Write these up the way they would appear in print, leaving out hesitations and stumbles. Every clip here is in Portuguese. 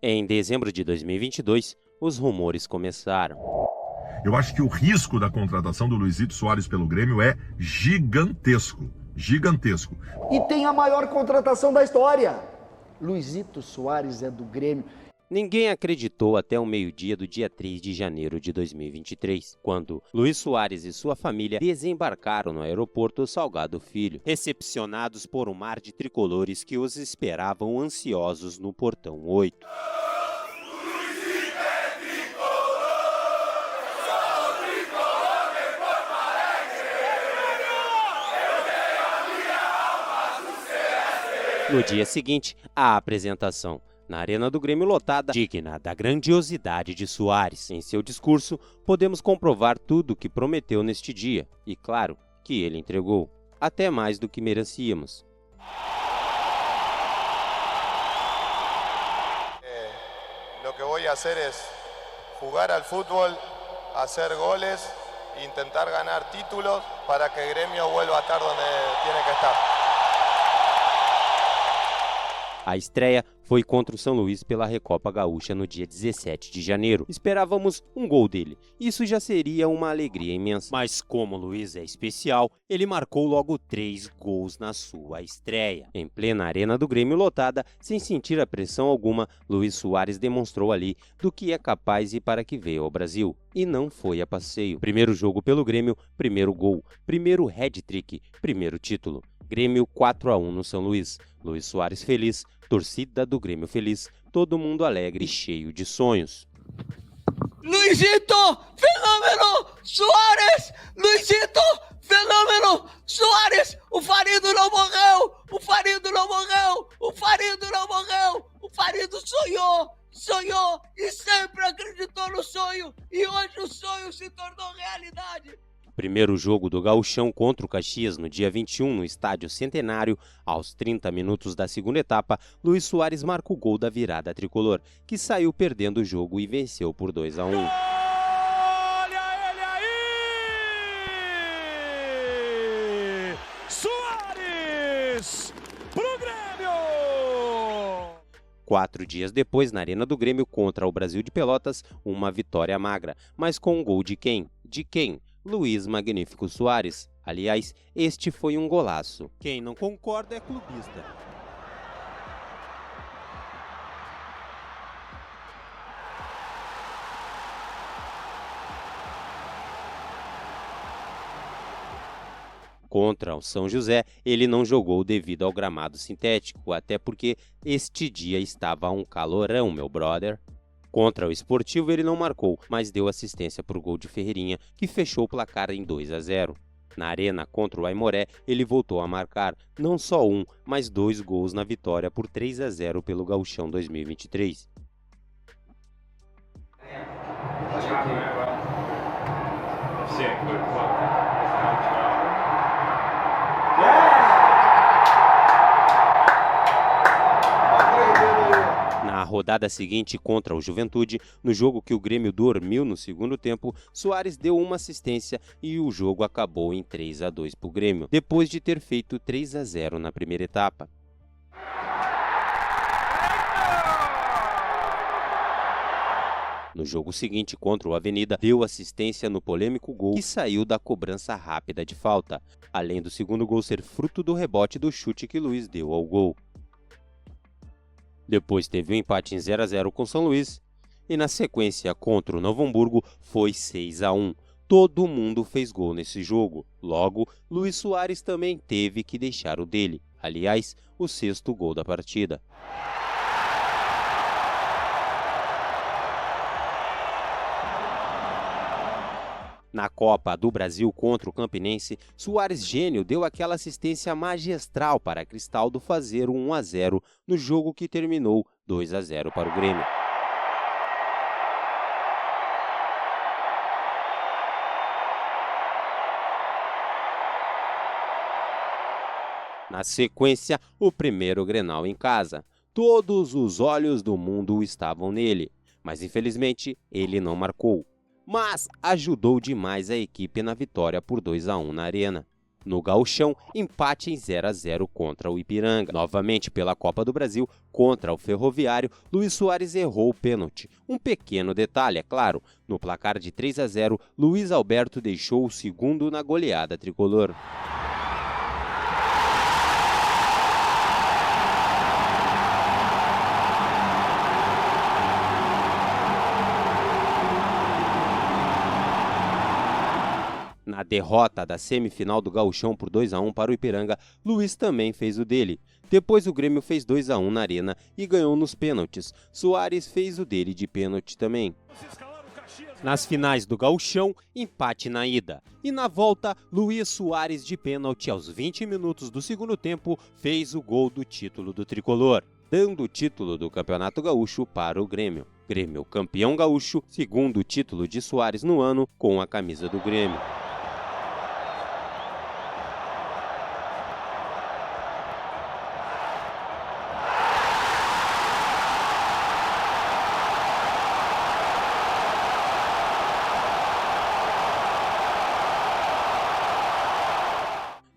Em dezembro de 2022, os rumores começaram. Eu acho que o risco da contratação do Luizito Soares pelo Grêmio é gigantesco. Gigantesco. E tem a maior contratação da história. Luizito Soares é do Grêmio. Ninguém acreditou até o meio-dia do dia 3 de janeiro de 2023, quando Luiz Soares e sua família desembarcaram no aeroporto Salgado Filho, recepcionados por um mar de tricolores que os esperavam ansiosos no portão 8. No dia seguinte, a apresentação na Arena do Grêmio lotada, digna da grandiosidade de Soares. Em seu discurso, podemos comprovar tudo o que prometeu neste dia, e claro, que ele entregou, até mais do que merecíamos. Lo que voy a hacer es jugar al fútbol, hacer goles e intentar ganar títulos para que el Gremio vuelva a estar donde tiene que estar. A estreia foi contra o São Luís pela Recopa Gaúcha no dia 17 de janeiro. Esperávamos um gol dele. Isso já seria uma alegria imensa. Mas como o Luiz é especial, ele marcou logo 3 gols na sua estreia. Em plena Arena do Grêmio lotada, sem sentir a pressão alguma, Luiz Soares demonstrou ali do que é capaz e para que veio ao Brasil. E não foi a passeio. Primeiro jogo pelo Grêmio, primeiro gol, primeiro hat-trick, primeiro título. Grêmio 4-1 no São Luís. Luiz Soares feliz, torcida do Grêmio feliz, todo mundo alegre e cheio de sonhos. Luizito, fenômeno, Soares, Luizito, fenômeno, Soares, o Farido não morreu, o Farido não morreu, o Farido não morreu, o Farido sonhou e sempre acreditou no sonho e hoje o sonho se tornou realidade. Primeiro jogo do Gauchão contra o Caxias no dia 21 no Estádio Centenário. Aos 30 minutos da segunda etapa, Luiz Soares marca o gol da virada tricolor, que saiu perdendo o jogo e venceu por 2-1. Olha ele aí! Soares pro Grêmio! 4 dias depois, na Arena do Grêmio contra o Brasil de Pelotas, uma vitória magra, mas com um gol de quem? De quem? Luiz Magnífico Soares. Aliás, este foi um golaço. Quem não concorda é clubista. Contra o São José, ele não jogou devido ao gramado sintético, até porque este dia estava um calorão, meu brother. Contra o Esportivo ele não marcou, mas deu assistência para o gol de Ferreirinha, que fechou o placar em 2-0. Na Arena contra o Aimoré, ele voltou a marcar não só um, mas 2 gols na vitória por 3-0 pelo Gauchão 2023. Na rodada seguinte contra o Juventude, no jogo que o Grêmio dormiu no segundo tempo, Soares deu uma assistência e o jogo acabou em 3-2 para o Grêmio, depois de ter feito 3-0 na primeira etapa. No jogo seguinte contra o Avenida, deu assistência no polêmico gol que saiu da cobrança rápida de falta, além do segundo gol ser fruto do rebote do chute que Luiz deu ao gol. Depois teve um empate em 0-0 com São Luís e na sequência contra o Novo Hamburgo foi 6-1. Todo mundo fez gol nesse jogo. Logo, Luiz Soares também teve que deixar o dele. Aliás, o 6º gol da partida. Na Copa do Brasil contra o Campinense, Soares gênio deu aquela assistência magistral para Cristaldo fazer o 1-0 no jogo que terminou 2-0 para o Grêmio. Na sequência, o primeiro Grenal em casa. Todos os olhos do mundo estavam nele, mas infelizmente ele não marcou. Mas ajudou demais a equipe na vitória por 2-1 na Arena. No Gauchão, empate em 0-0 contra o Ipiranga. Novamente pela Copa do Brasil, contra o Ferroviário, Luiz Soares errou o pênalti. Um pequeno detalhe, é claro, no placar de 3-0, Luiz Alberto deixou o segundo na goleada tricolor. Na derrota da semifinal do Gauchão por 2-1 para o Ipiranga, Luiz também fez o dele. Depois o Grêmio fez 2-1 na Arena e ganhou nos pênaltis. Soares fez o dele de pênalti também. Nas finais do Gauchão, empate na ida. E na volta, Luiz Soares de pênalti aos 20 minutos do segundo tempo fez o gol do título do tricolor, dando o título do Campeonato Gaúcho para o Grêmio. Grêmio campeão gaúcho, segundo título de Soares no ano com a camisa do Grêmio.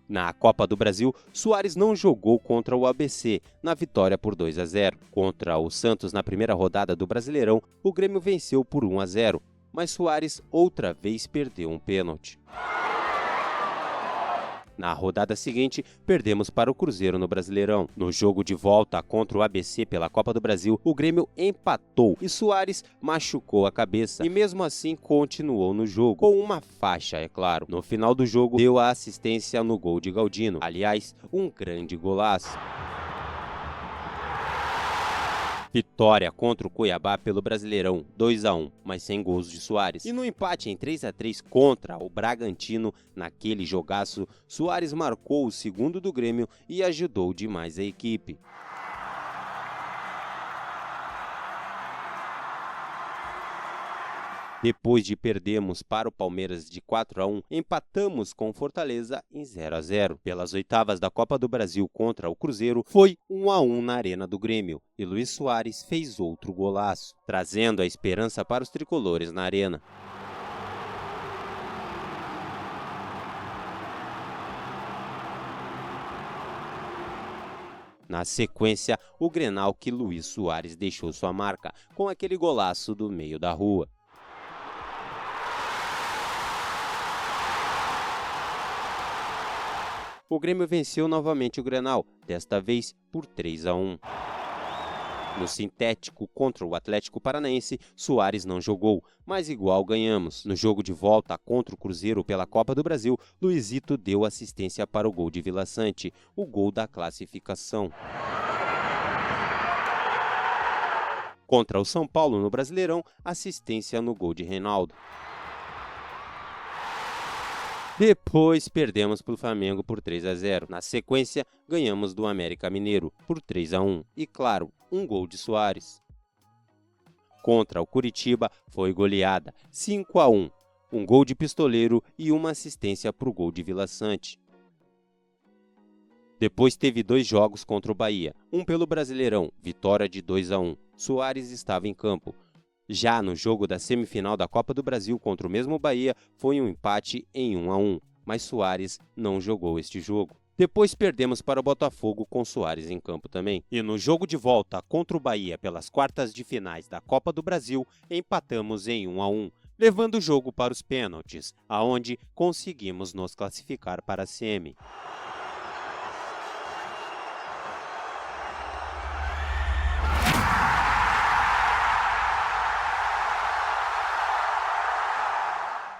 Na Copa do Brasil, Soares não jogou contra o ABC, na vitória por 2-0. Contra o Santos na primeira rodada do Brasileirão, o Grêmio venceu por 1-0, mas Soares outra vez perdeu um pênalti. Na rodada seguinte, perdemos para o Cruzeiro no Brasileirão. No jogo de volta contra o ABC pela Copa do Brasil, o Grêmio empatou e Soares machucou a cabeça e mesmo assim continuou no jogo, com uma faixa, é claro. No final do jogo, deu a assistência no gol de Galdino. Aliás, um grande golaço. Vitória contra o Cuiabá pelo Brasileirão, 2-1, mas sem gols de Soares. E no empate em 3-3 contra o Bragantino, naquele jogaço, Soares marcou o segundo do Grêmio e ajudou demais a equipe. Depois de perdermos para o Palmeiras de 4-1, empatamos com o Fortaleza em 0-0. Pelas oitavas da Copa do Brasil contra o Cruzeiro, foi 1-1 na Arena do Grêmio e Luiz Soares fez outro golaço, trazendo a esperança para os tricolores na Arena. Na sequência, o Grenal que Luiz Soares deixou sua marca, com aquele golaço do meio da rua. O Grêmio venceu novamente o Grenal, desta vez por 3-1. No sintético contra o Atlético Paranaense, Soares não jogou, mas igual ganhamos. No jogo de volta contra o Cruzeiro pela Copa do Brasil, Luizito deu assistência para o gol de Vila Sante, o gol da classificação. Contra o São Paulo no Brasileirão, assistência no gol de Reinaldo. Depois perdemos para o Flamengo por 3-0. Na sequência, ganhamos do América Mineiro por 3-1. E claro, um gol de Soares. Contra o Curitiba foi goleada, 5-1. Um gol de Pistoleiro e uma assistência para o gol de Vila Sante. Depois teve 2 jogos contra o Bahia. Um pelo Brasileirão, vitória de 2-1. Soares estava em campo. Já no jogo da semifinal da Copa do Brasil contra o mesmo Bahia, foi um empate em 1-1, mas Soares não jogou este jogo. Depois perdemos para o Botafogo com Soares em campo também. E no jogo de volta contra o Bahia pelas quartas de finais da Copa do Brasil, empatamos em 1-1, levando o jogo para os pênaltis, aonde conseguimos nos classificar para a semi.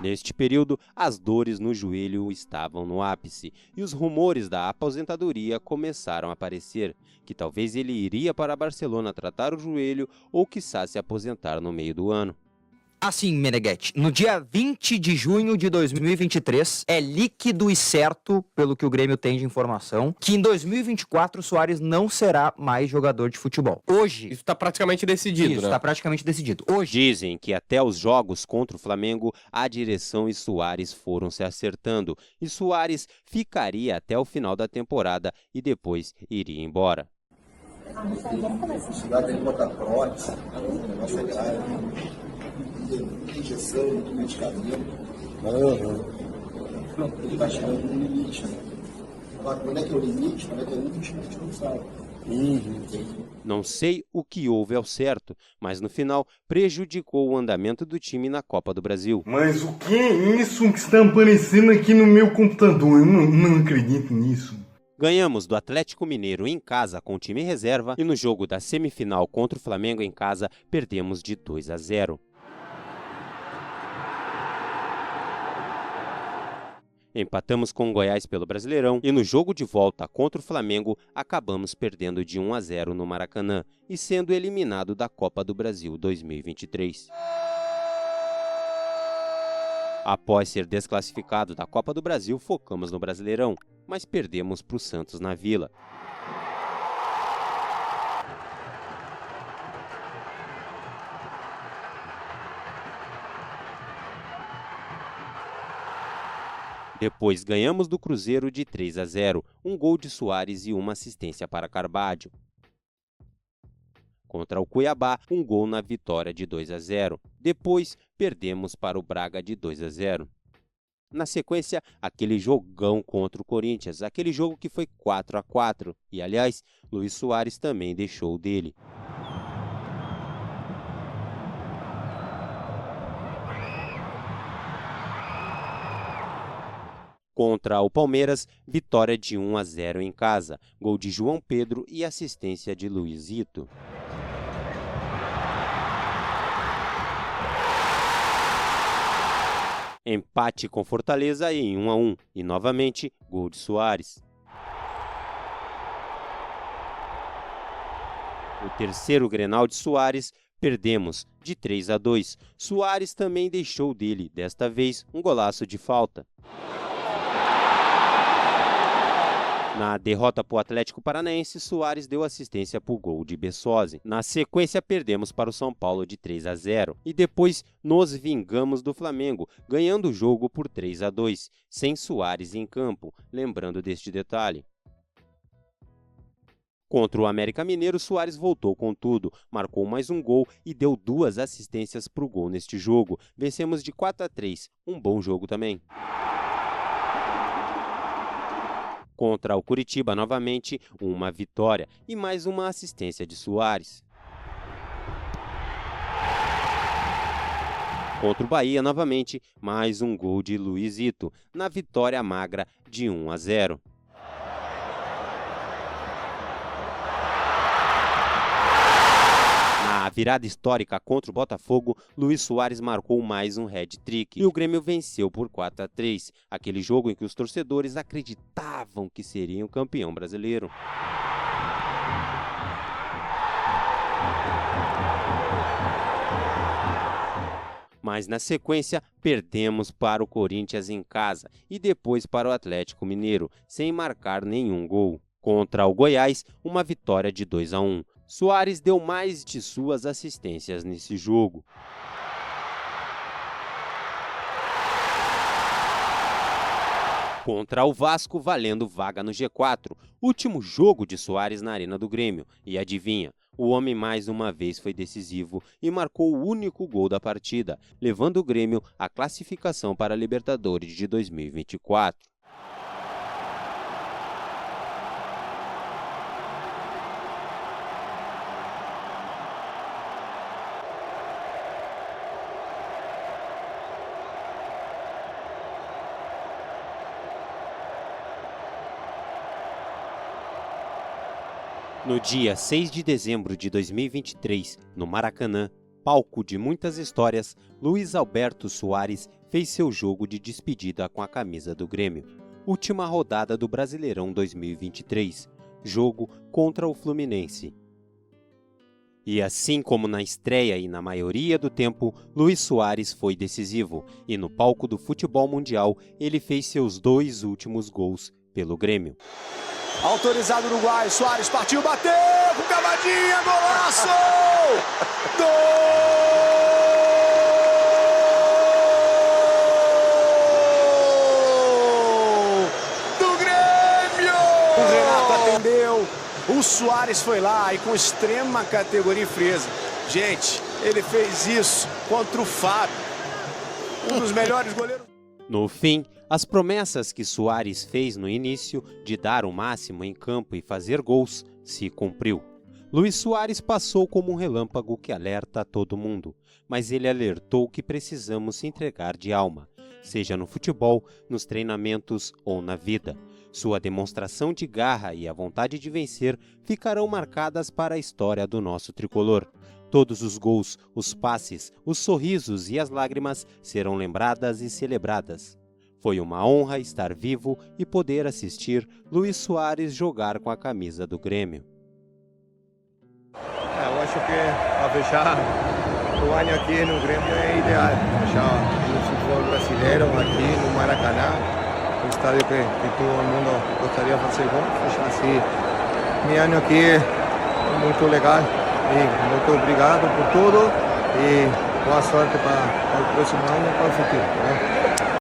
Neste período, as dores no joelho estavam no ápice e os rumores da aposentadoria começaram a aparecer, que talvez ele iria para Barcelona tratar o joelho ou quiçá se aposentar no meio do ano. Assim, Meneghetti, no dia 20 de junho de 2023, é líquido e certo, pelo que o Grêmio tem de informação, que em 2024 o Soares não será mais jogador de futebol. Hoje... Isso está praticamente decidido, Isso, está praticamente decidido. Hoje... Dizem que até os jogos contra o Flamengo, a direção e Soares foram se acertando, e Soares ficaria até o final da temporada e depois iria embora. Tem que botar prótese, o negócio é grave. Injeção, medicamento. Não, ele vai chegar no limite, né? Agora, quando é que é o limite, quando é que é o último, a gente não sabe. Não sei o que houve ao certo, mas no final prejudicou o andamento do time na Copa do Brasil. Mas o que é isso que está aparecendo aqui no meu computador? Eu não acredito nisso. Ganhamos do Atlético Mineiro em casa com o time reserva e no jogo da semifinal contra o Flamengo em casa perdemos de 2-0. Empatamos com o Goiás pelo Brasileirão e no jogo de volta contra o Flamengo acabamos perdendo de 1-0 no Maracanã e sendo eliminado da Copa do Brasil 2023. Após ser desclassificado da Copa do Brasil, focamos no Brasileirão, mas perdemos para o Santos na Vila. Depois ganhamos do Cruzeiro de 3-0, um gol de Soares e uma assistência para Carbadio. Contra o Cuiabá, um gol na vitória de 2-0. Depois, perdemos para o Braga de 2-0. Na sequência, aquele jogão contra o Corinthians, aquele jogo que foi 4-4. E, aliás, Luis Soares também deixou dele. Contra o Palmeiras, vitória de 1-0 em casa, gol de João Pedro e assistência de Luizito. Empate com Fortaleza em 1-1 e novamente gol de Soares. O terceiro Grenal de Soares, perdemos de 3-2. Soares também deixou dele, desta vez um golaço de falta. Na derrota para o Atlético Paranaense, Soares deu assistência para o gol de Bessosi. Na sequência, perdemos para o São Paulo de 3-0. E depois nos vingamos do Flamengo, ganhando o jogo por 3-2, sem Soares em campo, lembrando deste detalhe. Contra o América Mineiro, Soares voltou com tudo, marcou mais um gol e deu 2 assistências para o gol neste jogo. Vencemos de 4-3, um bom jogo também. Contra o Curitiba, novamente, uma vitória e mais uma assistência de Soares. Contra o Bahia, novamente, mais um gol de Luizito, na vitória magra de 1-0. Na virada histórica contra o Botafogo, Luis Soares marcou mais um hat-trick e o Grêmio venceu por 4-3, aquele jogo em que os torcedores acreditavam que seriam campeão brasileiro. Mas na sequência, perdemos para o Corinthians em casa e depois para o Atlético Mineiro, sem marcar nenhum gol. Contra o Goiás, uma vitória de 2-1. Soares deu mais de suas assistências nesse jogo. Contra o Vasco, valendo vaga no G4, último jogo de Soares na Arena do Grêmio. E adivinha, o homem mais uma vez foi decisivo e marcou o único gol da partida, levando o Grêmio à classificação para a Libertadores de 2024. No dia 6 de dezembro de 2023, no Maracanã, palco de muitas histórias, Luiz Alberto Soares fez seu jogo de despedida com a camisa do Grêmio. Última rodada do Brasileirão 2023, jogo contra o Fluminense. E assim como na estreia e na maioria do tempo, Luis Soares foi decisivo, e no palco do futebol mundial ele fez seus 2 últimos gols pelo Grêmio. Autorizado o Uruguai, Soares partiu, bateu com cavadinha, golaço! Gol do Grêmio! O Renato atendeu, o Soares foi lá e com extrema categoria e frieza. Gente, ele fez isso contra o Fábio, um dos melhores goleiros. No fim, as promessas que Suárez fez no início de dar o máximo em campo e fazer gols se cumpriu. Luis Suárez passou como um relâmpago que alerta a todo mundo, mas ele alertou que precisamos se entregar de alma, seja no futebol, nos treinamentos ou na vida. Sua demonstração de garra e a vontade de vencer ficarão marcadas para a história do nosso tricolor. Todos os gols, os passes, os sorrisos e as lágrimas serão lembradas e celebradas. Foi uma honra estar vivo e poder assistir Luis Suárez jogar com a camisa do Grêmio. Eu acho que a fechar o ano aqui no Grêmio é ideal. Fechar no futebol brasileiro, aqui no Maracanã, um estádio que todo mundo gostaria de fazer gol. Fechar assim, meu ano aqui é muito legal. E muito obrigado por tudo e boa sorte para o próximo ano e para o futuro. Né?